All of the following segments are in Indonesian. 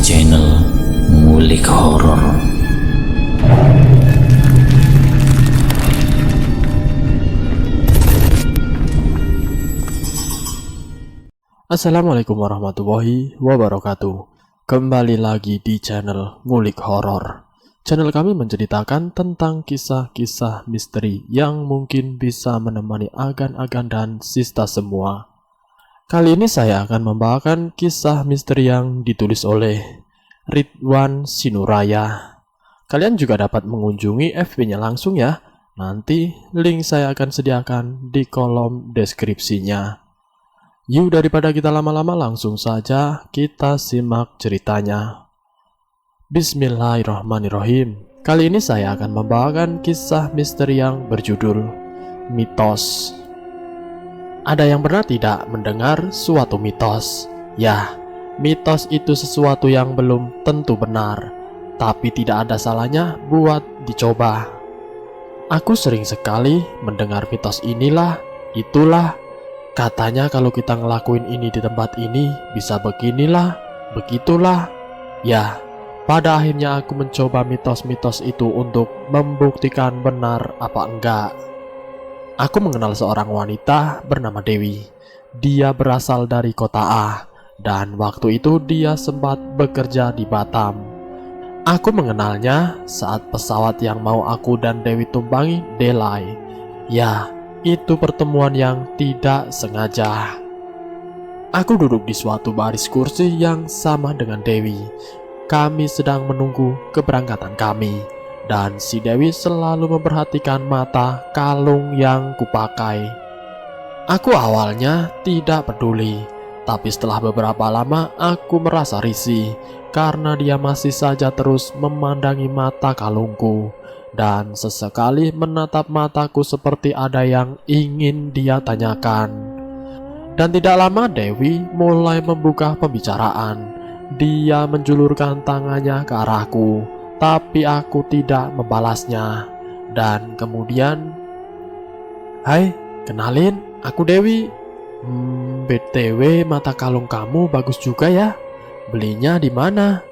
channel Ngulik Horor. Assalamualaikum warahmatullahi wabarakatuh. Kembali lagi di channel Ngulik Horor. Channel kami menceritakan tentang kisah-kisah misteri yang mungkin bisa menemani agan-agan dan sista semua. Kali ini saya akan membawakan kisah misteri yang ditulis oleh Ridwan Sinuraya. Kalian juga dapat mengunjungi FB-nya langsung ya. Nanti link saya akan sediakan di kolom deskripsinya. Yuk, daripada kita lama-lama, langsung saja kita simak ceritanya. Bismillahirrahmanirrahim. Kali ini saya akan membawakan kisah misteri yang berjudul Mitos. Ada yang pernah tidak mendengar suatu mitos? Ya, mitos itu sesuatu yang belum tentu benar, tapi tidak ada salahnya buat dicoba. Aku sering sekali mendengar mitos inilah, itulah. Katanya kalau kita ngelakuin ini di tempat ini bisa beginilah, begitulah. Ya, pada akhirnya aku mencoba mitos-mitos itu untuk membuktikan benar apa enggak. Aku mengenal seorang wanita bernama Dewi. Dia berasal dari kota A, dan waktu itu dia sempat bekerja di Batam. Aku mengenalnya saat pesawat yang mau aku dan Dewi tumpangi delay. Ya, itu pertemuan yang tidak sengaja. Aku duduk di suatu baris kursi yang sama dengan Dewi. Kami sedang menunggu keberangkatan kami, dan si Dewi selalu memperhatikan mata kalung yang kupakai. Aku awalnya tidak peduli, tapi setelah beberapa lama aku merasa risih karena dia masih saja terus memandangi mata kalungku dan sesekali menatap mataku seperti ada yang ingin dia tanyakan. Dan tidak lama Dewi mulai membuka pembicaraan. Dia menjulurkan tangannya ke arahku, tapi aku tidak membalasnya. Dan kemudian, "Hai, kenalin, aku Dewi. BTW mata kalung kamu bagus juga ya. Belinya di mana?"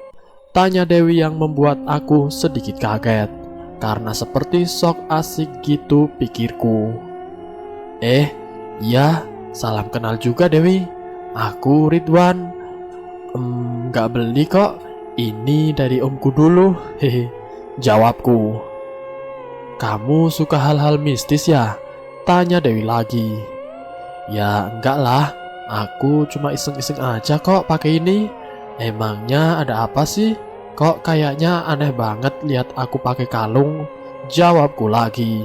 Tanya Dewi yang membuat aku sedikit kaget, karena seperti sok asik gitu pikirku. Iya, salam kenal juga Dewi. Aku Ridwan. Nggak beli kok. Ini dari omku dulu. Hehe, jawabku. "Kamu suka hal-hal mistis ya?" Tanya Dewi lagi. "Ya enggak lah, aku cuma iseng-iseng aja kok pakai ini. Emangnya ada apa sih? Kok kayaknya aneh banget lihat aku pakai kalung?" Jawabku lagi.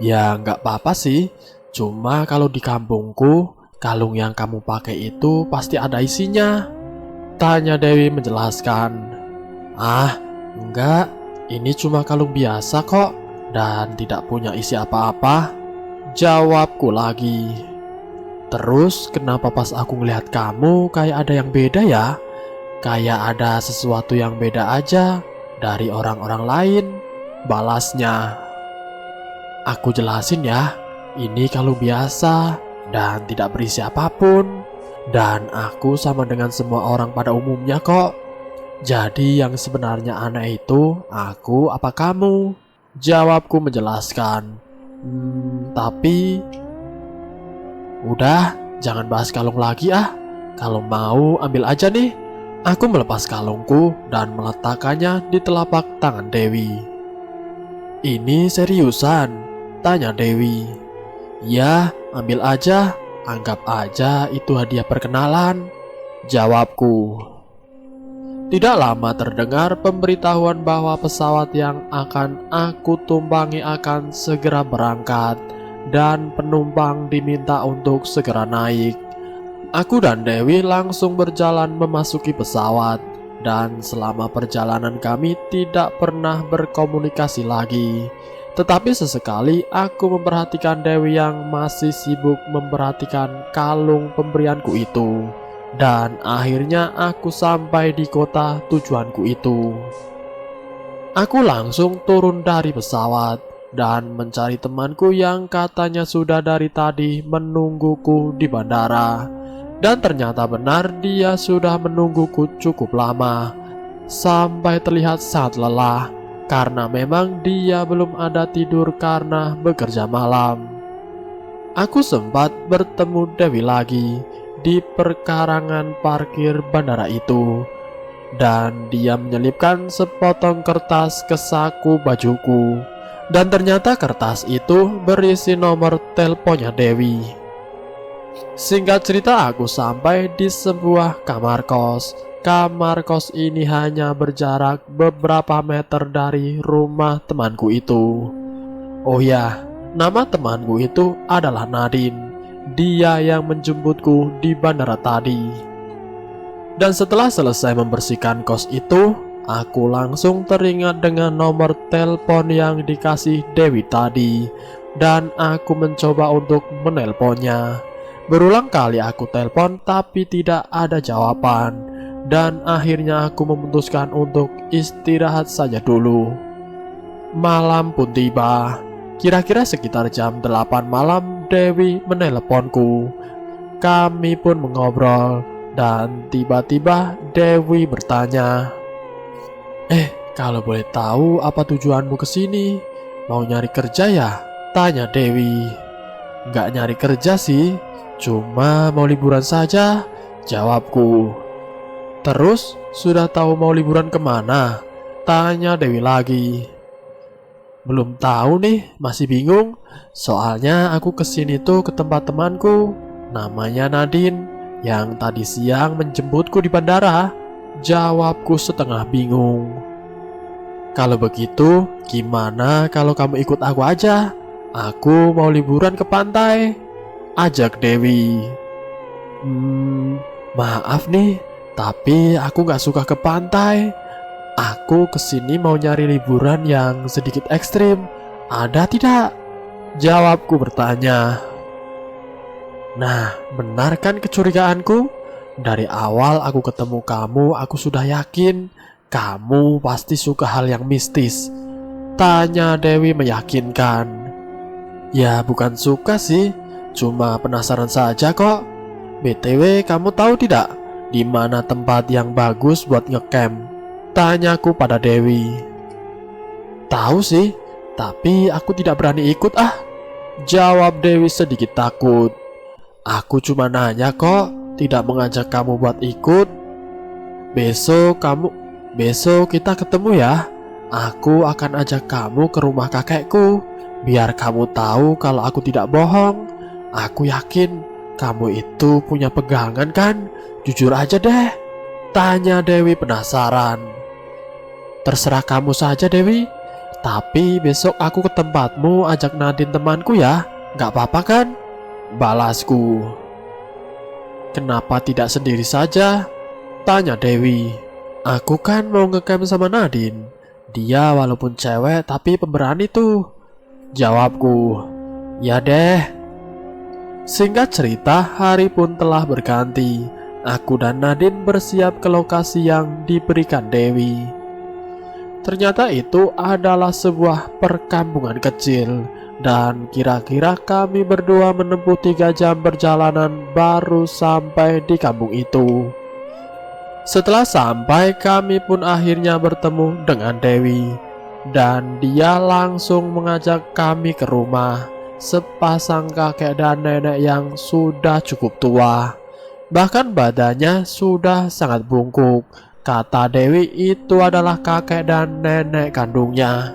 "Ya enggak apa-apa sih. Cuma kalau di kampungku, kalung yang kamu pakai itu pasti ada isinya." Tanya Dewi menjelaskan. Enggak, ini cuma kalung biasa kok, dan tidak punya isi apa-apa. Jawabku lagi. "Terus kenapa pas aku ngelihat kamu kayak ada yang beda ya? Kayak ada sesuatu yang beda aja dari orang-orang lain?" Balasnya. Aku jelasin ya, ini kalung biasa dan tidak berisi apapun. Dan aku sama dengan semua orang pada umumnya kok. Jadi yang sebenarnya aneh itu aku apa kamu? Jawabku menjelaskan. Tapi udah, jangan bahas kalung lagi ah. Kalau mau ambil aja nih. Aku melepas kalungku dan meletakkannya di telapak tangan Dewi. "Ini seriusan?" tanya Dewi. "Ya, ambil aja. Anggap aja itu hadiah perkenalan," jawabku. Tidak lama terdengar pemberitahuan bahwa pesawat yang akan aku tumpangi akan segera berangkat dan penumpang diminta untuk segera naik. Aku dan Dewi langsung berjalan memasuki pesawat, dan selama perjalanan kami tidak pernah berkomunikasi lagi. Tetapi sesekali aku memperhatikan Dewi yang masih sibuk memperhatikan kalung pemberianku itu. Dan akhirnya aku sampai di kota tujuanku itu. Aku langsung turun dari pesawat dan mencari temanku yang katanya sudah dari tadi menungguku di bandara. Dan ternyata benar, dia sudah menungguku cukup lama, sampai terlihat sangat lelah, karena memang dia belum ada tidur karena bekerja malam. Aku sempat bertemu Dewi lagi di perkarangan parkir bandara itu, dan dia menyelipkan sepotong kertas ke saku bajuku. Dan ternyata kertas itu berisi nomor teleponnya Dewi. Singkat cerita, aku sampai di sebuah kamar kos. Kamar kos ini hanya berjarak beberapa meter dari rumah temanku itu. Oh ya, nama temanku itu adalah Nadine. Dia yang menjemputku di bandara tadi. Dan setelah selesai membersihkan kos itu, aku langsung teringat dengan nomor telepon yang dikasih Dewi tadi. Dan aku mencoba untuk menelponnya. Berulang kali aku telepon tapi tidak ada jawaban. Dan akhirnya aku memutuskan untuk istirahat saja dulu. Malam pun tiba. Kira-kira sekitar jam 8 malam Dewi meneleponku. Kami pun mengobrol. Dan tiba-tiba Dewi bertanya, kalau boleh tahu apa tujuanmu kesini? Mau nyari kerja ya? Tanya Dewi. Nggak nyari kerja sih, cuma mau liburan saja, jawabku. Terus sudah tahu mau liburan kemana? Tanya Dewi lagi. Belum tahu nih, masih bingung. Soalnya aku kesini tuh ke tempat temanku, namanya Nadine, yang tadi siang menjemputku di bandara. Jawabku setengah bingung. Kalau begitu, gimana kalau kamu ikut aku aja? Aku mau liburan ke pantai, ajak Dewi. Maaf nih, tapi aku gak suka ke pantai. Aku kesini mau nyari liburan yang sedikit ekstrim. Ada tidak? Jawabku bertanya. Nah, benar kan kecurigaanku? Dari awal aku ketemu kamu, aku sudah yakin kamu pasti suka hal yang mistis. Tanya Dewi meyakinkan. Ya bukan suka sih, cuma penasaran saja kok. BTW, kamu tahu tidak di mana tempat yang bagus buat ngecamp? Tanyaku pada Dewi. Tahu sih, tapi aku tidak berani ikut Jawab Dewi sedikit takut. Aku cuma nanya kok, tidak mengajak kamu buat ikut. Besok kita ketemu ya. Aku akan ajak kamu ke rumah kakekku, biar kamu tahu kalau aku tidak bohong. Aku yakin kamu itu punya pegangan kan? Jujur aja deh. Tanya Dewi penasaran. Terserah kamu saja Dewi, tapi besok aku ke tempatmu ajak Nadine temanku ya. Gak apa-apa kan? Balasku. Kenapa tidak sendiri saja? Tanya Dewi. Aku kan mau ngecamp sama Nadine. Dia walaupun cewek tapi pemberani tuh. Jawabku. Ya deh. Singkat cerita, hari pun telah berganti. Aku dan Nadine bersiap ke lokasi yang diberikan Dewi. Ternyata itu adalah sebuah perkampungan kecil. Dan kira-kira kami berdua menempuh 3 jam perjalanan baru sampai di kampung itu. Setelah sampai, kami pun akhirnya bertemu dengan Dewi. Dan dia langsung mengajak kami ke rumah. Sepasang kakek dan nenek yang sudah cukup tua. Bahkan badannya sudah sangat bungkuk. Kata Dewi itu adalah kakek dan nenek kandungnya.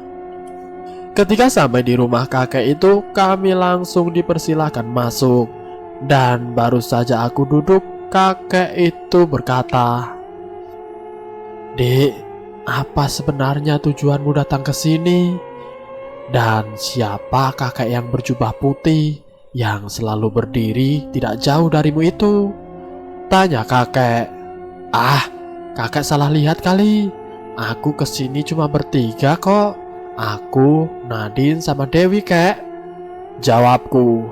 Ketika sampai di rumah kakek itu, kami langsung dipersilahkan masuk. Dan baru saja aku duduk, kakek itu berkata, Dek, apa sebenarnya tujuanmu datang ke sini? Dan siapa kakek yang berjubah putih yang selalu berdiri tidak jauh darimu itu? Tanya kakek. Kakek salah lihat kali. Aku kesini cuma bertiga kok. Aku, Nadine sama Dewi kek. Jawabku.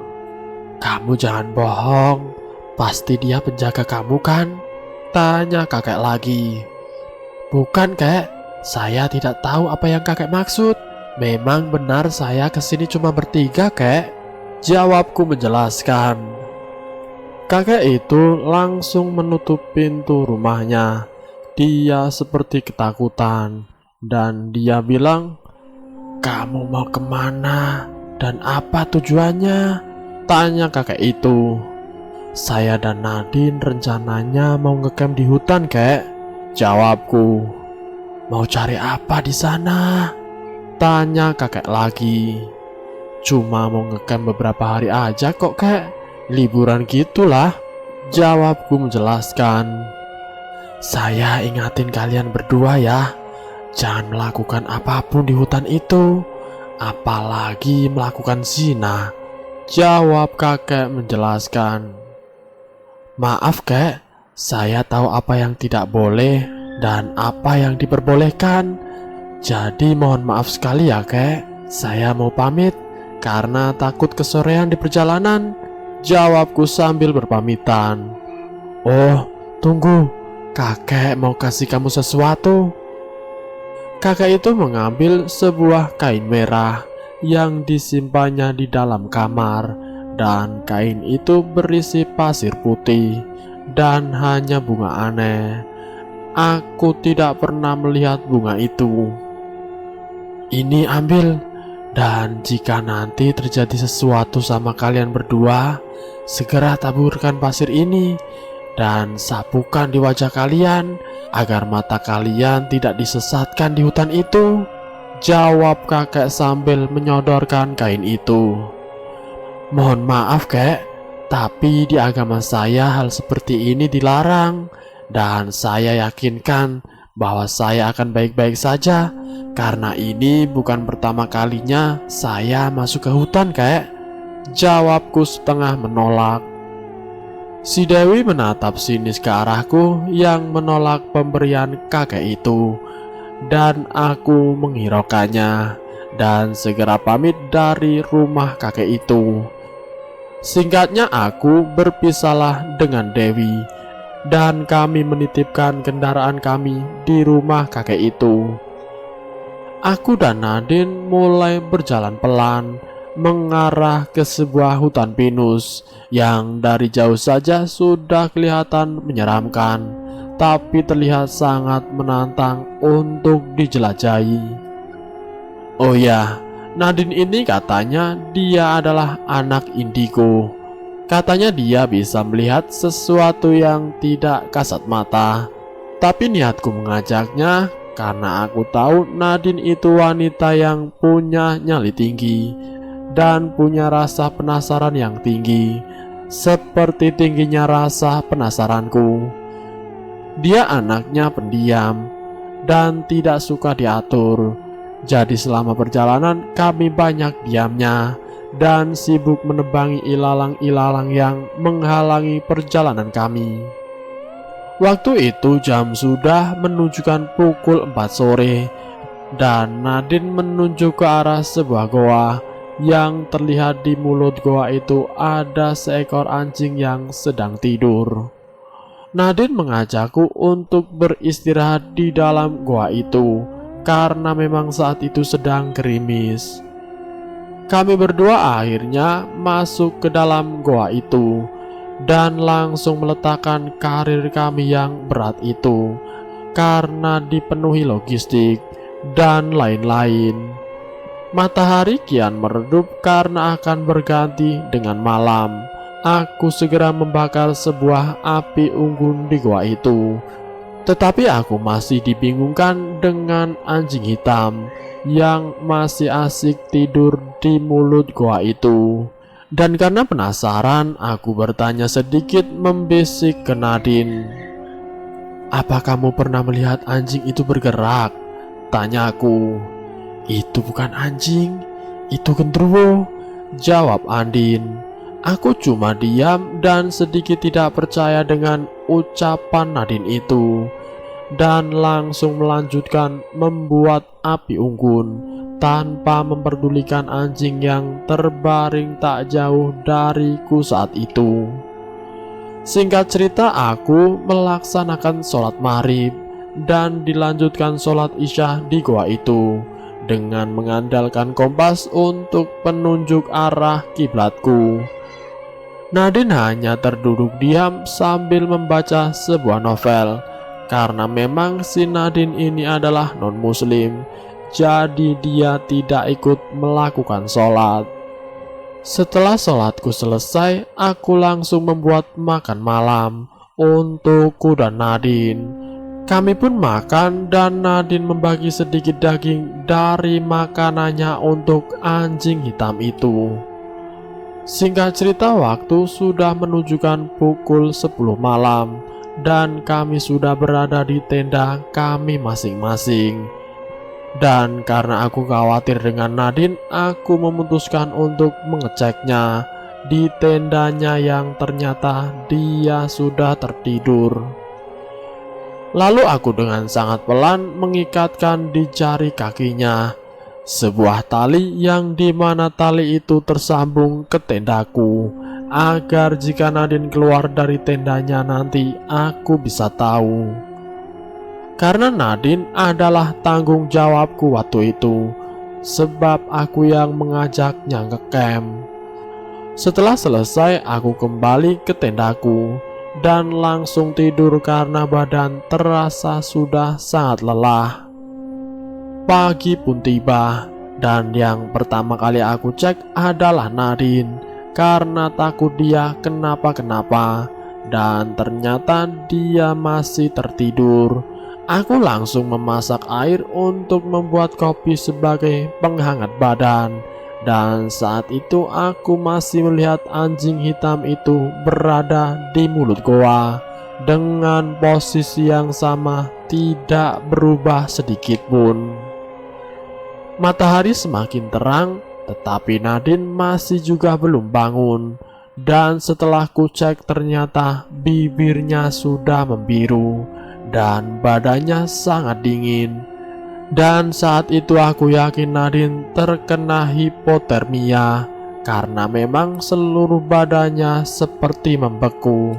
Kamu jangan bohong. Pasti dia penjaga kamu kan? Tanya kakek lagi. Bukan kek, saya tidak tahu apa yang kakek maksud. Memang benar saya kesini cuma bertiga kek. Jawabku menjelaskan. Kakek itu langsung menutup pintu rumahnya. Dia seperti ketakutan dan dia bilang, "Kamu mau kemana dan apa tujuannya?" tanya kakek itu. "Saya dan Nadine rencananya mau ngecamp di hutan, kek," jawabku. "Mau cari apa di sana?" tanya kakek lagi. "Cuma mau ngecamp beberapa hari aja kok, kek. Liburan gitulah," jawabku menjelaskan. "Saya ingatin kalian berdua ya, jangan melakukan apapun di hutan itu, apalagi melakukan zina," jawab kakek menjelaskan. "Maaf kek, saya tahu apa yang tidak boleh dan apa yang diperbolehkan. Jadi mohon maaf sekali ya kek, saya mau pamit karena takut kesorean di perjalanan," jawabku sambil berpamitan. "Oh, tunggu, kakek mau kasih kamu sesuatu." Kakek itu mengambil sebuah kain merah yang disimpannya di dalam kamar, dan kain itu berisi pasir putih dan hanya bunga aneh. Aku tidak pernah melihat bunga itu. "Ini ambil, dan jika nanti terjadi sesuatu sama kalian berdua, segera taburkan pasir ini dan sapukan di wajah kalian agar mata kalian tidak disesatkan di hutan itu," jawab kakek sambil menyodorkan kain itu. "Mohon maaf kek, tapi di agama saya hal seperti ini dilarang, dan saya yakinkan bahwa saya akan baik-baik saja karena ini bukan pertama kalinya saya masuk ke hutan, kek," jawabku setengah menolak. Si Dewi menatap sinis ke arahku yang menolak pemberian kakek itu, dan aku menghiraukannya dan segera pamit dari rumah kakek itu. Singkatnya, aku berpisahlah dengan Dewi dan kami menitipkan kendaraan kami di rumah kakek itu. Aku dan Nadine mulai berjalan pelan mengarah ke sebuah hutan pinus yang dari jauh saja sudah kelihatan menyeramkan, tapi terlihat sangat menantang untuk dijelajahi. Oh ya, Nadine ini katanya dia adalah anak indigo. Katanya dia bisa melihat sesuatu yang tidak kasat mata. Tapi niatku mengajaknya karena aku tahu Nadine itu wanita yang punya nyali tinggi dan punya rasa penasaran yang tinggi, seperti tingginya rasa penasaranku. Dia anaknya pendiam dan tidak suka diatur. Jadi selama perjalanan kami banyak diamnya dan sibuk menebangi ilalang-ilalang yang menghalangi perjalanan kami. Waktu itu jam sudah menunjukkan pukul 4 sore dan Nadine menunjuk ke arah sebuah goa. Yang terlihat di mulut goa itu ada seekor anjing yang sedang tidur. Nadine mengajakku untuk beristirahat di dalam goa itu karena memang saat itu sedang gerimis. Kami berdua akhirnya masuk ke dalam goa itu dan langsung meletakkan karir kami yang berat itu karena dipenuhi logistik dan lain-lain. Matahari kian meredup karena akan berganti dengan malam. Aku segera membakar sebuah api unggun di goa itu. Tetapi aku masih dibingungkan dengan anjing hitam yang masih asik tidur di mulut goa itu. Dan karena penasaran, aku bertanya sedikit membisik ke Nadine. "Apa kamu pernah melihat anjing itu bergerak?" tanyaku. "Itu bukan anjing, itu genderuwo," jawab Andin. Aku cuma diam dan sedikit tidak percaya dengan ucapan Nadine itu, dan langsung melanjutkan membuat api unggun tanpa memperdulikan anjing yang terbaring tak jauh dariku saat itu. Singkat cerita, aku melaksanakan sholat maghrib dan dilanjutkan sholat isya di goa itu dengan mengandalkan kompas untuk penunjuk arah kiblatku. Nadine hanya terduduk diam sambil membaca sebuah novel. Karena memang si Nadine ini adalah non-muslim, jadi dia tidak ikut melakukan sholat. Setelah sholatku selesai, aku langsung membuat makan malam untukku dan Nadine. Kami pun makan dan Nadine membagi sedikit daging dari makanannya untuk anjing hitam itu. Singkat cerita, waktu sudah menunjukkan pukul 10 malam dan kami sudah berada di tenda kami masing-masing. Dan karena aku khawatir dengan Nadine, aku memutuskan untuk mengeceknya di tendanya yang ternyata dia sudah tertidur. Lalu aku dengan sangat pelan mengikatkan di jari kakinya sebuah tali yang dimana tali itu tersambung ke tendaku, agar jika Nadine keluar dari tendanya nanti aku bisa tahu. Karena Nadine adalah tanggung jawabku waktu itu, sebab aku yang mengajaknya ke camp. Setelah selesai, aku kembali ke tendaku dan langsung tidur karena badan terasa sudah sangat lelah. Pagi pun tiba dan yang pertama kali aku cek adalah Nadine karena takut dia kenapa-kenapa, dan ternyata dia masih tertidur. Aku langsung memasak air untuk membuat kopi sebagai penghangat badan. Dan saat itu aku masih melihat anjing hitam itu berada di mulut goa dengan posisi yang sama, tidak berubah sedikit pun. Matahari semakin terang, tetapi Nadine masih juga belum bangun. Dan setelah ku cek ternyata bibirnya sudah membiru dan badannya sangat dingin. Dan saat itu aku yakin Nadine terkena hipotermia karena memang seluruh badannya seperti membeku.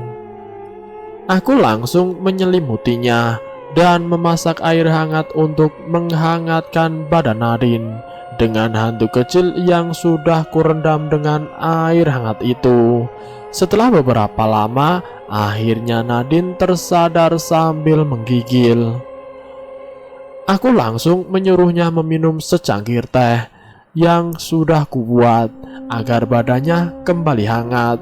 Aku langsung menyelimutinya dan memasak air hangat untuk menghangatkan badan Nadine dengan handuk kecil yang sudah kurendam dengan air hangat itu. Setelah beberapa lama, akhirnya Nadine tersadar sambil menggigil. Aku langsung menyuruhnya meminum secangkir teh yang sudah kubuat agar badannya kembali hangat.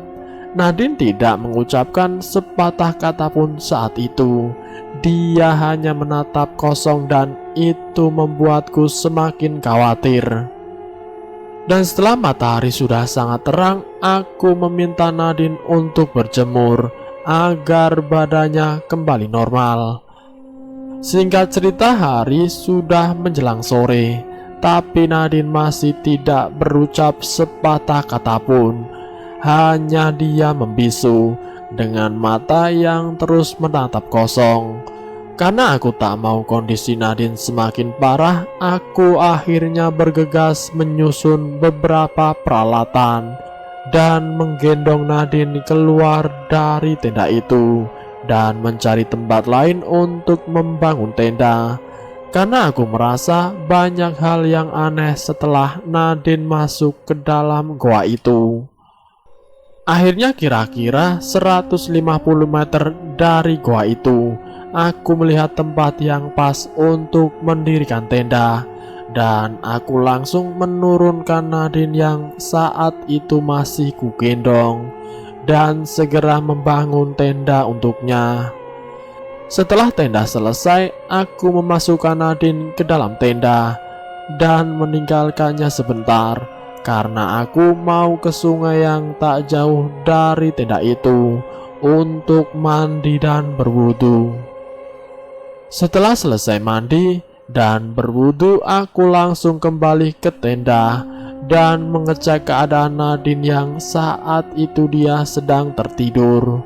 Nadine tidak mengucapkan sepatah kata pun saat itu. Dia hanya menatap kosong dan itu membuatku semakin khawatir. Dan setelah matahari sudah sangat terang, aku meminta Nadine untuk berjemur agar badannya kembali normal. Singkat cerita, hari sudah menjelang sore, tapi Nadine masih tidak berucap sepatah kata pun. Hanya dia membisu dengan mata yang terus menatap kosong. Karena aku tak mau kondisi Nadine semakin parah, aku akhirnya bergegas menyusun beberapa peralatan dan menggendong Nadine keluar dari tenda itu dan mencari tempat lain untuk membangun tenda. Karena aku merasa banyak hal yang aneh setelah Nadine masuk ke dalam goa itu. Akhirnya kira-kira 150 meter dari goa itu, aku melihat tempat yang pas untuk mendirikan tenda. Dan aku langsung menurunkan Nadine yang saat itu masih kugendong dan segera membangun tenda untuknya. Setelah tenda selesai, aku memasukkan Nadine ke dalam tenda dan meninggalkannya sebentar karena aku mau ke sungai yang tak jauh dari tenda itu untuk mandi dan berwudu. Setelah selesai mandi dan berwudu, aku langsung kembali ke tenda dan mengecek keadaan Nadine yang saat itu dia sedang tertidur.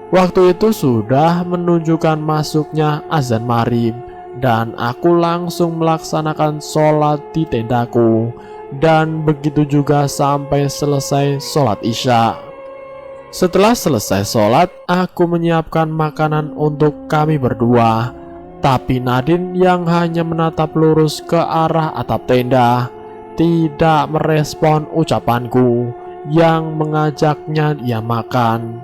Waktu itu sudah menunjukkan masuknya azan maghrib dan aku langsung melaksanakan sholat di tendaku, dan begitu juga sampai selesai sholat isya. Setelah selesai sholat, aku menyiapkan makanan untuk kami berdua, tapi Nadine yang hanya menatap lurus ke arah atap tenda tidak merespon ucapanku yang mengajaknya dia makan.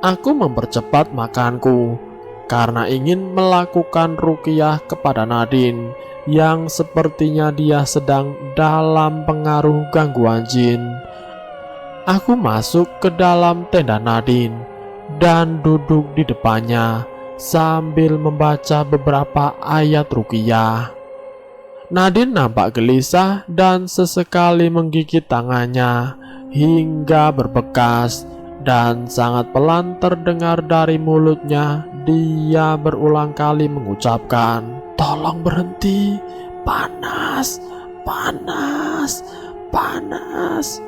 Aku mempercepat makanku karena ingin melakukan ruqyah kepada Nadine yang sepertinya dia sedang dalam pengaruh gangguan jin. Aku masuk ke dalam tenda Nadine dan duduk di depannya sambil membaca beberapa ayat ruqyah. Nadine nampak gelisah dan sesekali menggigit tangannya hingga berbekas, dan sangat pelan terdengar dari mulutnya dia berulang kali mengucapkan, "Tolong berhenti, panas, panas, panas."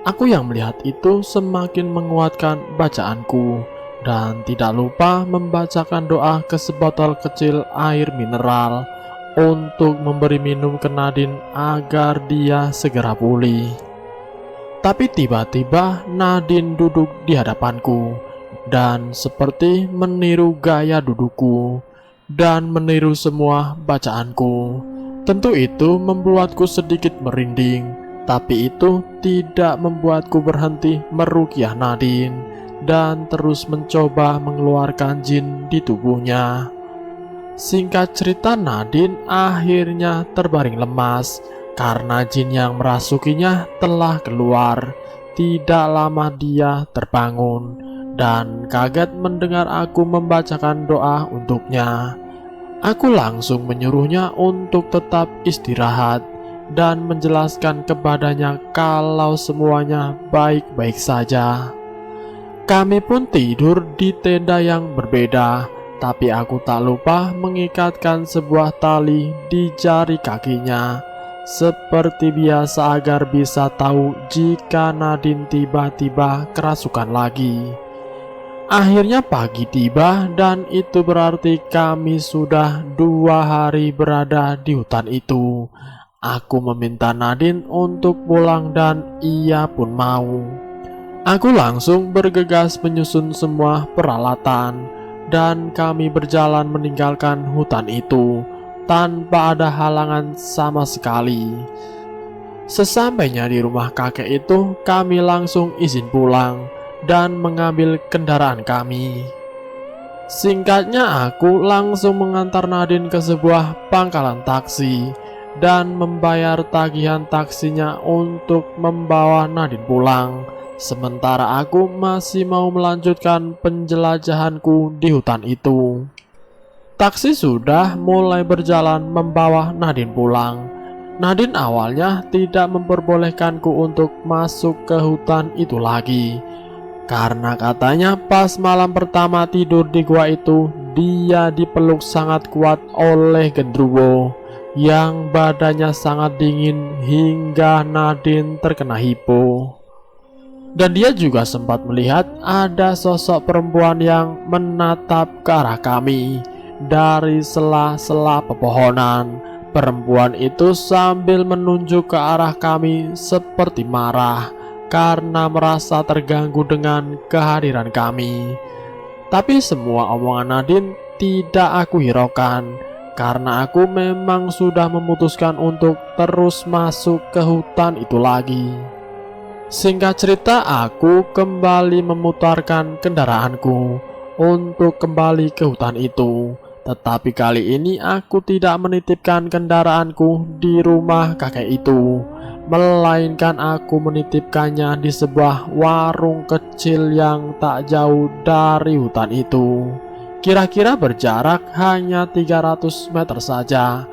Aku yang melihat itu semakin menguatkan bacaanku dan tidak lupa membacakan doa ke sebotol kecil air mineral untuk memberi minum ke Nadine agar dia segera pulih. Tapi tiba-tiba Nadine duduk di hadapanku dan seperti meniru gaya dudukku dan meniru semua bacaanku. Tentu itu membuatku sedikit merinding, tapi itu tidak membuatku berhenti meruqyah Nadine dan terus mencoba mengeluarkan jin di tubuhnya. Singkat cerita, Nadine akhirnya terbaring lemas karena jin yang merasukinya telah keluar. Tidak lama dia terbangun dan kaget mendengar aku membacakan doa untuknya. Aku langsung menyuruhnya untuk tetap istirahat dan menjelaskan kepadanya kalau semuanya baik-baik saja. Kami pun tidur di tenda yang berbeda, tapi aku tak lupa mengikatkan sebuah tali di jari kakinya seperti biasa agar bisa tahu jika Nadine tiba-tiba kerasukan lagi. Akhirnya pagi tiba dan itu berarti kami sudah 2 hari berada di hutan itu. Aku meminta Nadine untuk pulang dan ia pun mau. Aku langsung bergegas menyusun semua peralatan dan kami berjalan meninggalkan hutan itu tanpa ada halangan sama sekali. Sesampainya di rumah kakek itu, kami langsung izin pulang dan mengambil kendaraan kami. Singkatnya, aku langsung mengantar Nadine ke sebuah pangkalan taksi dan membayar tagihan taksinya untuk membawa Nadine pulang. Sementara aku masih mau melanjutkan penjelajahanku di hutan itu. Taksi sudah mulai berjalan membawa Nadine pulang. Nadine awalnya tidak memperbolehkanku untuk masuk ke hutan itu lagi, karena katanya pas malam pertama tidur di gua itu, dia dipeluk sangat kuat oleh genderuwo yang badannya sangat dingin hingga Nadine terkena hipo. Dan dia juga sempat melihat ada sosok perempuan yang menatap ke arah kami dari sela-sela pepohonan. Perempuan itu sambil menunjuk ke arah kami seperti marah karena merasa terganggu dengan kehadiran kami. Tapi semua omongan Nadine tidak aku hiraukan karena aku memang sudah memutuskan untuk terus masuk ke hutan itu lagi. Singkat cerita, aku kembali memutarkan kendaraanku untuk kembali ke hutan itu. Tetapi kali ini aku tidak menitipkan kendaraanku di rumah kakek itu, melainkan aku menitipkannya di sebuah warung kecil yang tak jauh dari hutan itu. Kira-kira berjarak hanya 300 meter saja.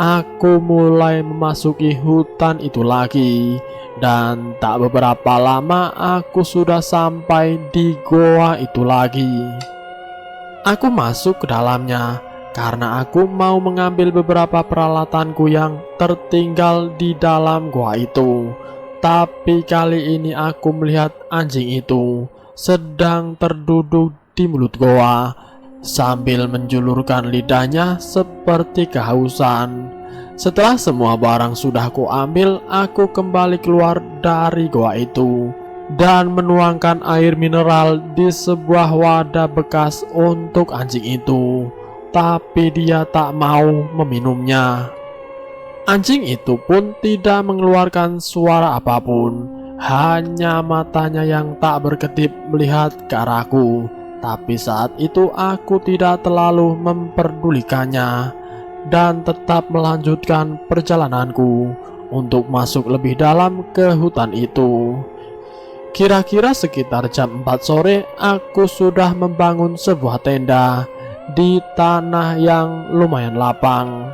Aku mulai memasuki hutan itu lagi, dan tak beberapa lama aku sudah sampai di goa itu lagi. Aku masuk ke dalamnya karena aku mau mengambil beberapa peralatanku yang tertinggal di dalam goa itu. Tapi kali ini aku melihat anjing itu sedang terduduk di mulut goa sambil menjulurkan lidahnya seperti kehausan. Setelah semua barang sudah kuambil, aku kembali keluar dari goa itu dan menuangkan air mineral di sebuah wadah bekas untuk anjing itu. Tapi dia tak mau meminumnya. Anjing itu pun tidak mengeluarkan suara apapun Hanya matanya yang tak berkedip melihat ke arahku. Tapi saat itu aku tidak terlalu memperdulikannya dan tetap melanjutkan perjalananku untuk masuk lebih dalam ke hutan itu. Kira-kira sekitar jam 4 sore aku sudah membangun sebuah tenda di tanah yang lumayan lapang.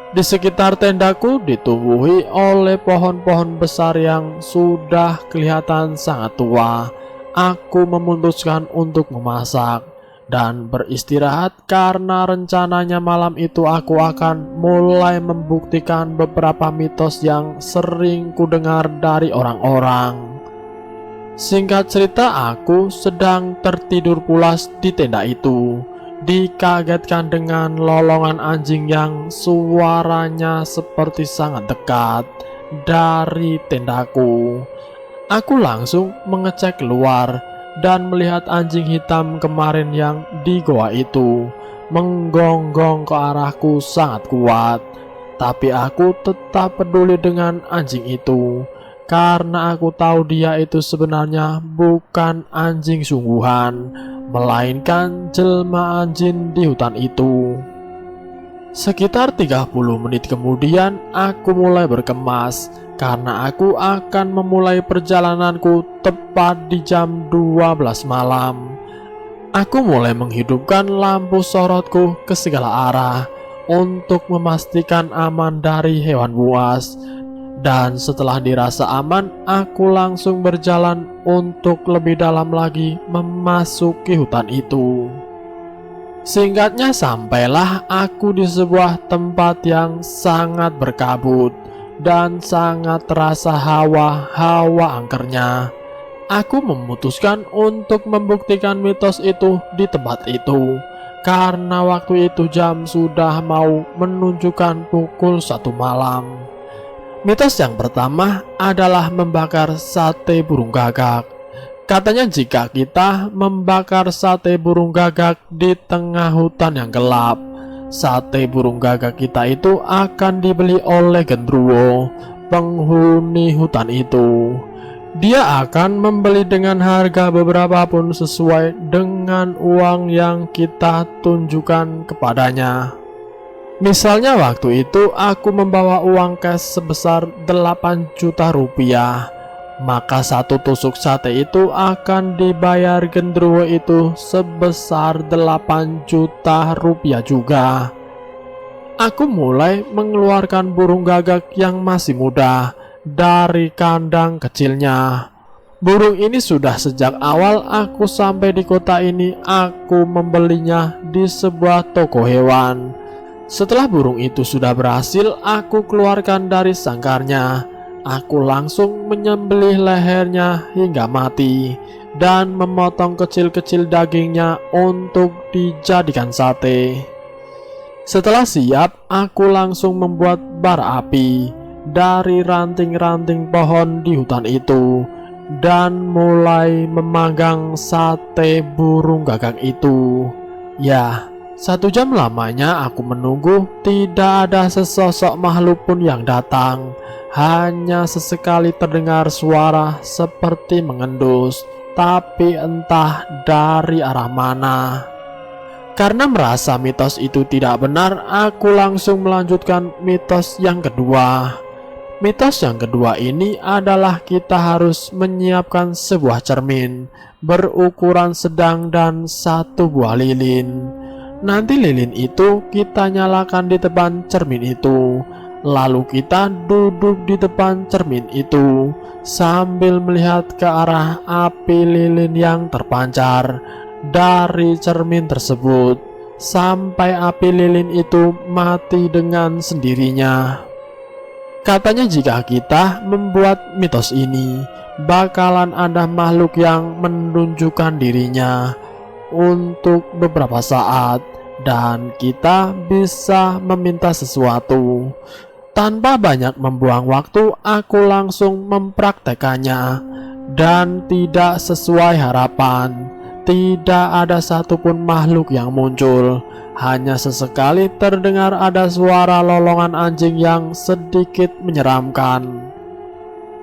Di sekitar tendaku ditumbuhi oleh pohon-pohon besar yang sudah kelihatan sangat tua. Aku memutuskan untuk memasak dan beristirahat karena rencananya malam itu aku akan mulai membuktikan beberapa mitos yang sering kudengar dari orang-orang. Singkat cerita, aku sedang tertidur pulas di tenda itu, dikagetkan dengan lolongan anjing yang suaranya seperti sangat dekat dari tendaku. Aku langsung mengecek keluar dan melihat anjing hitam kemarin yang di goa itu menggonggong ke arahku sangat kuat. Tapi aku tetap peduli dengan anjing itu karena aku tahu dia itu sebenarnya bukan anjing sungguhan, melainkan jelmaan jin di hutan itu. Sekitar 30 menit kemudian aku mulai berkemas karena aku akan memulai perjalananku tepat di jam 12 malam. Aku mulai menghidupkan lampu sorotku ke segala arah untuk memastikan aman dari hewan buas. Dan setelah dirasa aman, aku langsung berjalan untuk lebih dalam lagi memasuki hutan itu. Singkatnya, sampailah aku di sebuah tempat yang sangat berkabut dan sangat terasa hawa angkernya. Aku memutuskan untuk membuktikan mitos itu di tempat itu karena waktu itu jam sudah mau menunjukkan pukul 1 malam. Mitos yang pertama adalah membakar sate burung gagak. Katanya jika kita membakar sate burung gagak di tengah hutan yang gelap, sate burung gagak kita itu akan dibeli oleh genderuwo, penghuni hutan itu. Dia akan membeli dengan harga beberapa pun sesuai dengan uang yang kita tunjukkan kepadanya. Misalnya waktu itu aku membawa uang cash sebesar 8 juta rupiah, maka satu tusuk sate itu akan dibayar genderuwo itu sebesar 8 juta rupiah juga. Aku mulai mengeluarkan burung gagak yang masih muda dari kandang kecilnya. Burung ini sudah sejak awal aku sampai di kota ini aku membelinya di sebuah toko hewan. Setelah burung itu sudah berhasil aku keluarkan dari sangkarnya, aku langsung menyembelih lehernya hingga mati dan memotong kecil-kecil dagingnya untuk dijadikan sate. Setelah siap, aku langsung membuat bara api dari ranting-ranting pohon di hutan itu dan mulai memanggang sate burung gagak itu. Ya, 1 jam lamanya aku menunggu, tidak ada sesosok makhluk pun yang datang. Hanya sesekali terdengar suara seperti mengendus, tapi entah dari arah mana. Karena merasa mitos itu tidak benar, aku langsung melanjutkan mitos yang kedua. Mitos yang kedua ini adalah kita harus menyiapkan sebuah cermin berukuran sedang dan 1 buah lilin. Nanti lilin itu kita nyalakan di depan cermin itu. Lalu kita duduk di depan cermin itu sambil melihat ke arah api lilin yang terpancar dari cermin tersebut sampai api lilin itu mati dengan sendirinya. Katanya jika kita membuat mitos ini, bakalan ada makhluk yang menunjukkan dirinya untuk beberapa saat dan kita bisa meminta sesuatu. Tanpa banyak membuang waktu, aku langsung mempraktekannya dan tidak sesuai harapan. Tidak ada satupun makhluk yang muncul. Hanya sesekali terdengar ada suara lolongan anjing yang sedikit menyeramkan.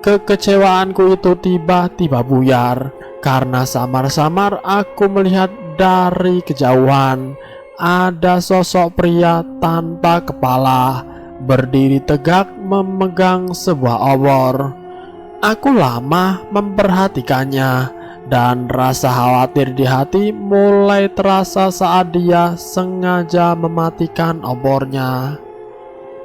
Kekecewaanku itu tiba-tiba buyar karena samar-samar aku melihat dari kejauhan ada sosok pria tanpa kepala berdiri tegak memegang sebuah obor. Aku lama memperhatikannya dan rasa khawatir di hati mulai terasa saat dia sengaja mematikan obornya.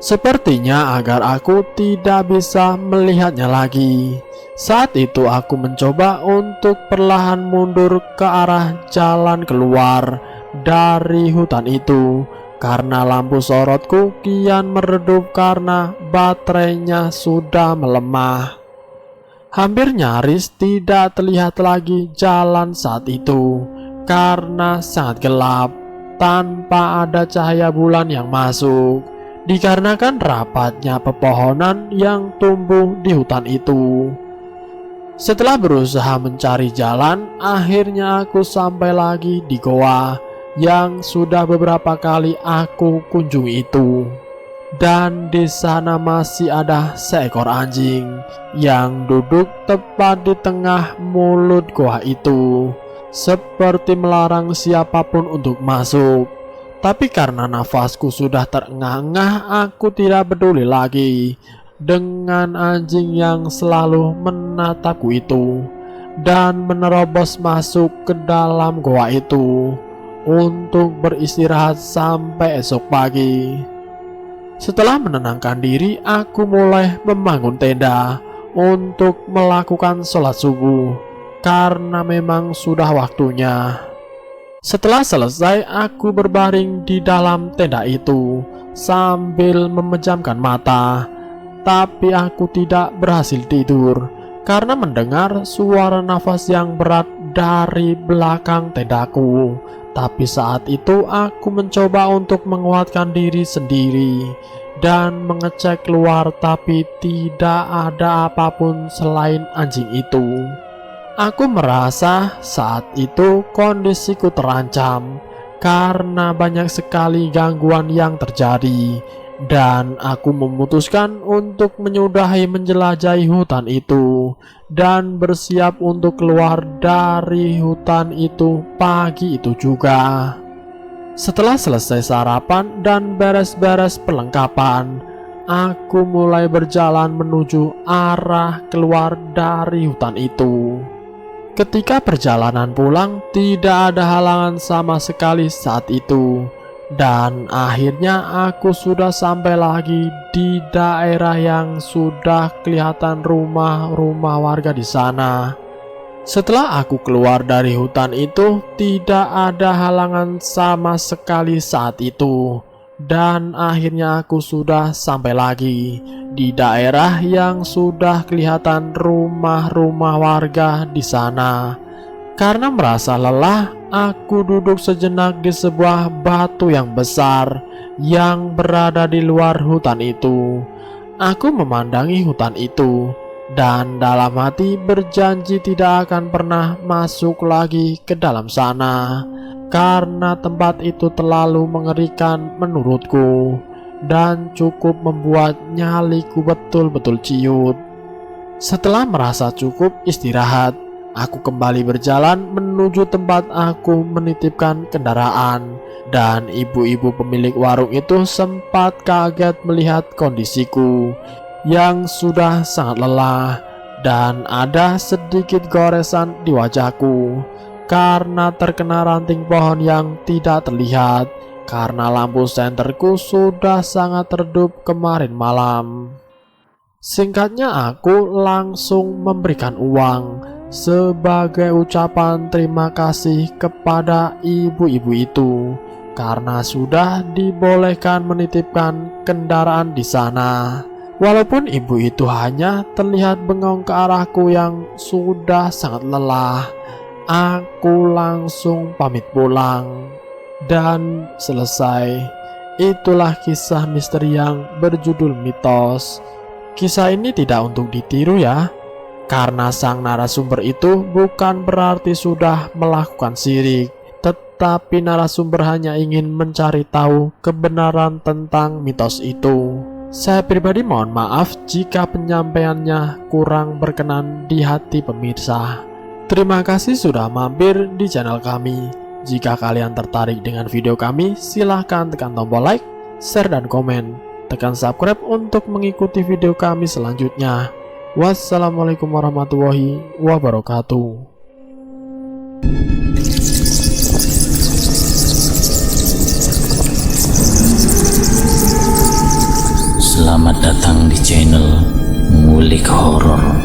Sepertinya agar aku tidak bisa melihatnya lagi. Saat itu aku mencoba untuk perlahan mundur ke arah jalan keluar dari hutan itu, karena lampu sorotku kian meredup karena baterainya sudah melemah. Hampir nyaris tidak terlihat lagi jalan saat itu karena sangat gelap, tanpa ada cahaya bulan yang masuk, dikarenakan rapatnya pepohonan yang tumbuh di hutan itu. Setelah berusaha mencari jalan, akhirnya aku sampai lagi di goa yang sudah beberapa kali aku kunjungi itu. Dan di sana masih ada seekor anjing yang duduk tepat di tengah mulut goa itu, seperti melarang siapapun untuk masuk. Tapi karena nafasku sudah terengah-engah, aku tidak peduli lagi dengan anjing yang selalu menatapku itu dan menerobos masuk ke dalam goa itu untuk beristirahat sampai esok pagi. Setelah menenangkan diri, aku mulai membangun tenda untuk melakukan sholat subuh karena memang sudah waktunya. Setelah selesai, aku berbaring di dalam tenda itu sambil memejamkan mata. Tapi aku tidak berhasil tidur karena mendengar suara nafas yang berat dari belakang tendaku. Tapi saat itu aku mencoba untuk menguatkan diri sendiri dan mengecek keluar, tapi tidak ada apapun selain anjing itu. Aku merasa saat itu kondisiku terancam karena banyak sekali gangguan yang terjadi, dan aku memutuskan untuk menyudahi menjelajahi hutan itu dan bersiap untuk keluar dari hutan itu pagi itu juga. Setelah selesai sarapan dan beres-beres perlengkapan, aku mulai berjalan menuju arah keluar dari hutan itu. Ketika perjalanan pulang, tidak ada halangan sama sekali saat itu, dan akhirnya aku sudah sampai lagi di daerah yang sudah kelihatan rumah-rumah warga di sana. Setelah aku keluar dari hutan itu, tidak ada halangan sama sekali saat itu, dan akhirnya aku sudah sampai lagi di daerah yang sudah kelihatan rumah-rumah warga di sana. Karena merasa lelah, aku duduk sejenak di sebuah batu yang besar yang berada di luar hutan itu. Aku memandangi hutan itu dan dalam hati berjanji tidak akan pernah masuk lagi ke dalam sana, karena tempat itu terlalu mengerikan menurutku dan cukup membuat nyaliku betul-betul ciut. Setelah merasa cukup istirahat, aku kembali berjalan menuju tempat aku menitipkan kendaraan, dan ibu-ibu pemilik warung itu sempat kaget melihat kondisiku yang sudah sangat lelah, dan ada sedikit goresan di wajahku karena terkena ranting pohon yang tidak terlihat karena lampu senterku sudah sangat redup kemarin malam. Singkatnya, aku langsung memberikan uang sebagai ucapan terima kasih kepada ibu-ibu itu karena sudah dibolehkan menitipkan kendaraan di sana. Walaupun ibu itu hanya terlihat bengong ke arahku yang sudah sangat lelah, aku langsung pamit pulang dan selesai. Itulah kisah misteri yang berjudul Mitos. Kisah ini tidak untuk ditiru ya, karena sang narasumber itu bukan berarti sudah melakukan syirik, tetapi narasumber hanya ingin mencari tahu kebenaran tentang mitos itu. Saya pribadi mohon maaf jika penyampaiannya kurang berkenan di hati pemirsa. Terima kasih sudah mampir di channel kami. Jika kalian tertarik dengan video kami, silahkan tekan tombol like, share, dan komen. Tekan subscribe untuk mengikuti video kami selanjutnya. Wassalamualaikum warahmatullahi wabarakatuh. Selamat datang di channel Ngulik Horor.